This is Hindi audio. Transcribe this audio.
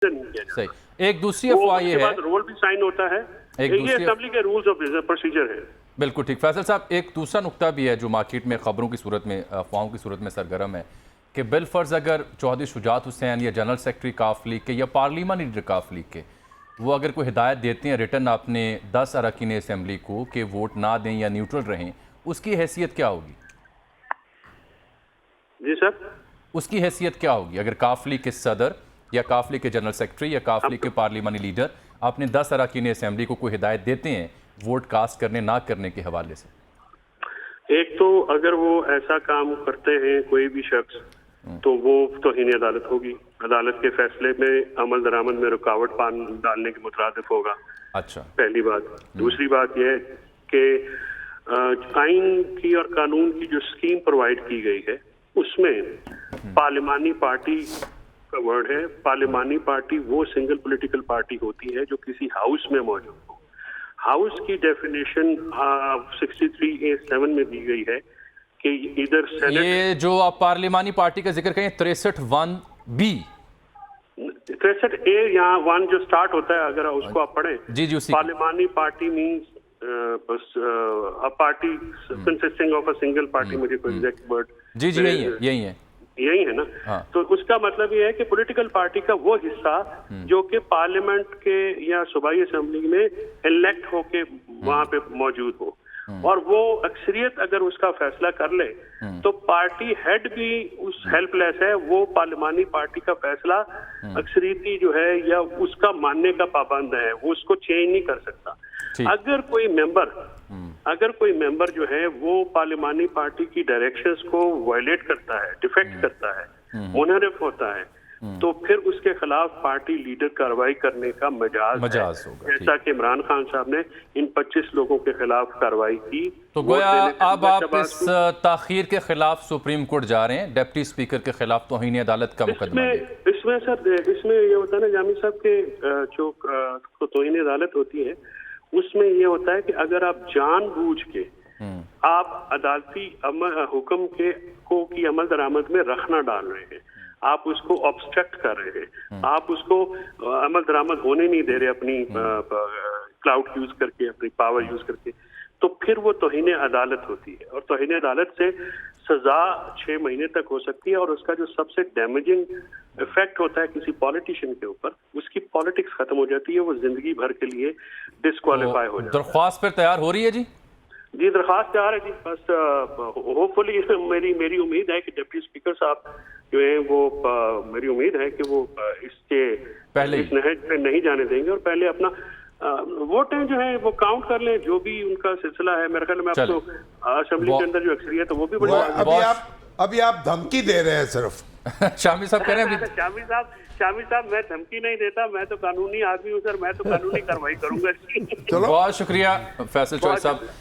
नहीं किया जाता। सही। एक दूसरी अफवाह ये है, रोल भी साइन होता है, ये असेंबली के रूल्स ऑफ प्रोसीजर है। बिल्कुल ठीक फैसल साहब, एक दूसरा नुक्ता भी है जो मार्केट में खबरों की सूरत में, अफवाहों की सूरत में सरगर्म है कि बिलफर्ज अगर चौधरी शुजात हुसैन या जनरल सेक्रेटरी काफ लीग के या पार्लियामानी लीडर काफ लीग के वो अगर कोई हिदायत देते हैं रिटर्न आपने 10 अरकान असेंबली को कि वोट ना दें या न्यूट्रल रहें, उसकी हैसियत क्या होगी? जी सर, उसकी हैसियत क्या होगी अगर काफ लीग के सदर या काफ लीग के जनरल सेक्रेटरी या काफ लीग के पार्लियामानी लीडर आपने 10 अरकान असेंबली को कोई हिदायत देते हैं वोट कास्ट करने ना करने के हवाले से? एक तो अगर वो ऐसा काम करते हैं कोई भी शख्स, तो वो तौहीन अदालत होगी, अदालत के फैसले में अमल दरामद में रुकावट डालने के मुतरादिफ होगा। अच्छा, पहली बात। दूसरी बात यह है कि आइन की और कानून की जो स्कीम प्रोवाइड की गई है उसमें पार्लिमानी पार्टी का वर्ड है। पार्लिमानी पार्टी वो सिंगल पॉलिटिकल पार्टी होती है जो किसी हाउस में मौजूद हो। हाउस की डेफिनेशन 63A(7) में दी गई है कि इधर सेनेट, ये जो आप पार्लिमानी पार्टी का जिक्र करें 63(1)(b), 63A यहाँ 1 जो स्टार्ट होता है, अगर उसको आप पढ़ें, जी जी उसी पार्लिमानी party means a party consisting of a single party, मुझे कोई एग्जैक्ट वर्ड, जी जी यही है ना। हाँ। तो उसका मतलब ये है कि पॉलिटिकल पार्टी का वो हिस्सा जो कि पार्लियामेंट के या सूबाई असेंबली में इलेक्ट होके वहां पे मौजूद हो, और वो अक्सरियत अगर उसका फैसला कर ले तो पार्टी हेड भी उस हेल्पलेस है। वो पार्लिमानी पार्टी का फैसला अक्सरियती जो है या उसका मानने का पाबंद है, वो उसको चेंज नहीं कर सकता। अगर कोई मेंबर जो है वो पार्लिमानी पार्टी की डायरेक्शंस को वायलेट करता है, डिफेक्ट करता है, मुनहरिफ होता है, तो फिर उसके खिलाफ पार्टी लीडर कार्रवाई करने का मजाज होगा। जैसा कि इमरान खान साहब ने इन 25 लोगों के खिलाफ कार्रवाई की। तो गोया अब आप इस ताखीर के खिलाफ सुप्रीम कोर्ट जा रहे हैं, डिप्टी स्पीकर के खिलाफ तौहीन अदालत का मुकदमा। इसमें सर, इसमें ये होता है ना जामी साहब के जो तौहीन अदालत होती है उसमें ये होता है कि अगर आप जानबूझ के आप अदालती हुक्म की अमल दरामद में रखना डाल रहे हैं, आप उसको ऑब्स्ट्रक्ट कर रहे हैं, आप उसको अमल दरामद होने नहीं दे रहे अपनी क्लाउड यूज करके, अपनी पावर यूज करके, तो फिर वो तौहीन अदालत होती है। और तौहीन अदालत से सजा 6 महीने तक हो सकती है, और उसका जो सबसे डैमेजिंग इफेक्ट होता है किसी पॉलिटिशियन के ऊपर, उसकी पॉलिटिक्स खत्म हो जाती है, वो जिंदगी भर के लिए डिस्क्वालीफाई हो जाता है। दरख्वास्त पर तैयार हो रही है जी? जी दरख्वास्त तैयार है जी, बस होपफुली मेरी उम्मीद है कि डिप्टी स्पीकर साहब जो है वो मेरी उम्मीद है कि वो इसके पहले इस नहज पे नहीं जाने देंगे, और पहले अपना वोटें जो है वो काउंट कर लें, जो भी उनका सिलसिला है। मेरे ख्याल में आपको असेंबली के अंदर जो अक्सरियत है वो भी बड़ी। अभी आप धमकी दे रहे हैं सिर्फ। शामी साहब कह रहे हैं शामी साहब मैं धमकी नहीं देता, मैं तो कानूनी आदमी हूँ सर, मैं तो कानूनी कार्रवाई करूंगा। बहुत शुक्रिया फैसल चौधरी साहब।